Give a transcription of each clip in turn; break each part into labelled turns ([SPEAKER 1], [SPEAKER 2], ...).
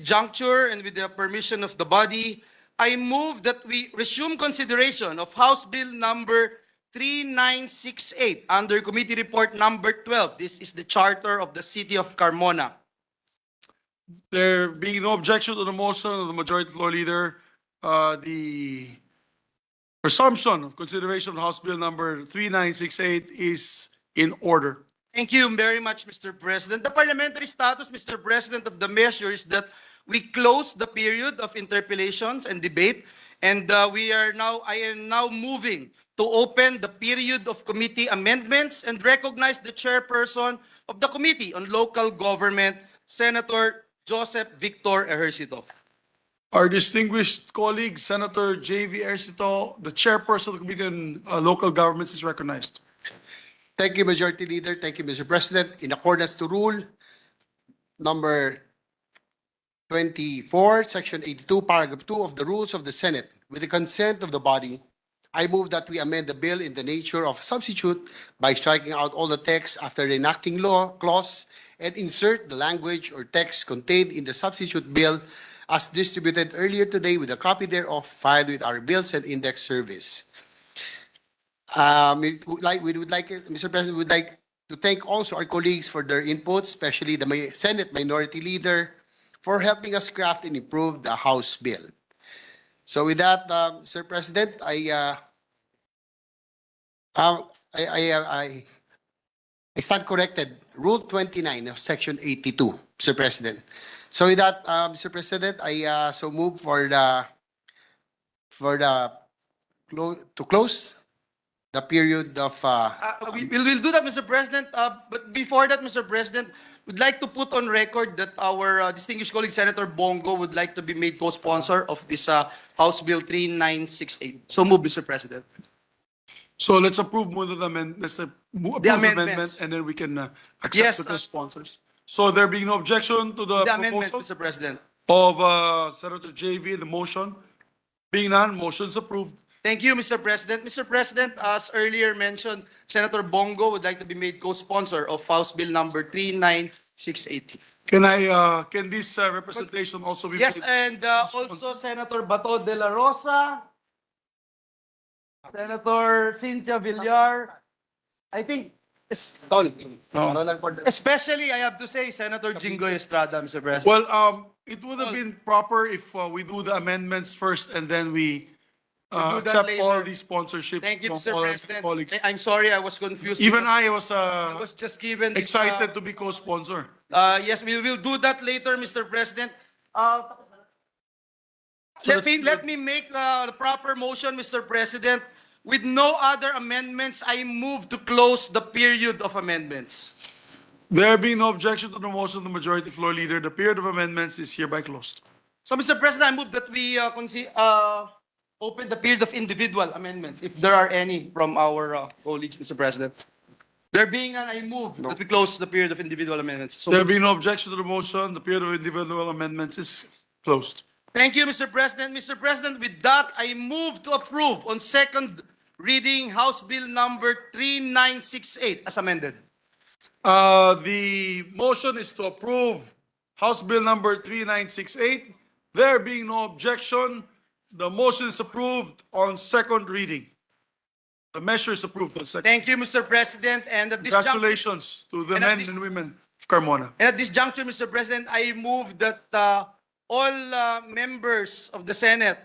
[SPEAKER 1] juncture and with the permission of the body, I move that we resume consideration of House Bill number 3968 under Committee Report number 12. This is the Charter of the City of Carmona.
[SPEAKER 2] There being no objection to the motion of the Majority Floor Leader, the resumption of consideration of House Bill number 3968 is in order.
[SPEAKER 1] Thank you very much, Mr. President. The parliamentary status, Mr. President, of the measure is that we close the period of interpellations and debate, and I am now moving to open the period of committee amendments and recognize the chairperson of the Committee on Local Government, Senator Joseph Victor Ejercito.
[SPEAKER 2] Our distinguished colleague, Senator J.V. Ejercito, the chairperson of the Committee on Local Governments, is recognized.
[SPEAKER 3] Thank you, Majority Leader. Thank you, Mr. President. In accordance to Rule number 24, Section 82, Paragraph 2 of the Rules of the Senate, with the consent of the body, I move that we amend the bill in the nature of a substitute by striking out all the text after the enacting law clause and insert the language or text contained in the substitute bill as distributed earlier today with a copy thereof filed with our Bills and Index Service. Mr. President, we would like to thank also our colleagues for their input, especially the Senate Minority Leader, for helping us craft and improve the House bill. So with that, Mr. President, I stand corrected. Rule 29 of Section 82, Mr. President. So with that, Mr. President, I so move to close the period of.
[SPEAKER 1] We'll do that, Mr. President. But before that, Mr. President, we'd like to put on record that our distinguished colleague, Senator Bongo, would like to be made co-sponsor of this House Bill 3968. So move, Mr. President.
[SPEAKER 2] So let's approve the amendment. Let's approve the amendment, and then we can accept
[SPEAKER 1] Yes,
[SPEAKER 2] the co-sponsors. So there being no objection to the
[SPEAKER 1] amendments,
[SPEAKER 2] proposal
[SPEAKER 1] Mr. President.
[SPEAKER 2] of Senator JV, the motion. Being none, motion is approved.
[SPEAKER 1] Thank you, Mr. President. Mr. President, as earlier mentioned, Senator Bongo would like to be made co-sponsor of House Bill number 3968.
[SPEAKER 2] Can this representation also be
[SPEAKER 1] Yes,
[SPEAKER 2] made?
[SPEAKER 1] and also Senator Bato de la Rosa, Senator Cynthia Villar, I think,
[SPEAKER 3] Tol.
[SPEAKER 1] especially I have to say Senator Jingoy Estrada, Mr. President.
[SPEAKER 2] Well, it would have been proper if we do the amendments first and then we
[SPEAKER 1] do that
[SPEAKER 2] accept all
[SPEAKER 1] later.
[SPEAKER 2] these sponsorships
[SPEAKER 1] Thank you,
[SPEAKER 2] from
[SPEAKER 1] Mr.
[SPEAKER 2] all our
[SPEAKER 1] President.
[SPEAKER 2] colleagues.
[SPEAKER 1] I'm sorry, I was confused.
[SPEAKER 2] Even
[SPEAKER 1] because
[SPEAKER 2] I was
[SPEAKER 1] was just given this,
[SPEAKER 2] excited to be co-sponsor.
[SPEAKER 1] Yes, we will do that later, Mr. President.
[SPEAKER 2] So
[SPEAKER 1] Let me make the proper motion, Mr. President. With no other amendments, I move to close the period of amendments.
[SPEAKER 2] There being no objection to the motion of the Majority Floor Leader, the period of amendments is hereby closed.
[SPEAKER 1] So, Mr. President, I move that we open the period of individual amendments, if there are any from our colleagues, Mr. President. There being none, I move that we close the period of individual amendments. So,
[SPEAKER 2] There being no objection to the motion, the period of individual amendments is closed.
[SPEAKER 1] thank you, Mr. President. Mr. President, with that, I move to approve on second reading House Bill number 3968 as amended.
[SPEAKER 2] The motion is to approve House Bill number 3968. There being no objection, the motion is approved on second reading. The measure is approved on second.
[SPEAKER 1] Thank you, Mr. President. And at this
[SPEAKER 2] Congratulations to the
[SPEAKER 1] And at
[SPEAKER 2] men
[SPEAKER 1] this-
[SPEAKER 2] and women of Carmona.
[SPEAKER 1] And at this juncture, Mr. President, I move that all members of the Senate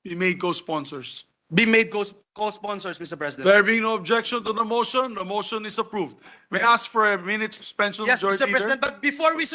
[SPEAKER 2] Be made co-sponsors.
[SPEAKER 1] be made co-sponsors, Mr. President.
[SPEAKER 2] There being no objection to the motion is approved. May I ask for a minute suspension,
[SPEAKER 1] Yes,
[SPEAKER 2] Majority
[SPEAKER 1] Mr.
[SPEAKER 2] Leader?
[SPEAKER 1] President, but before we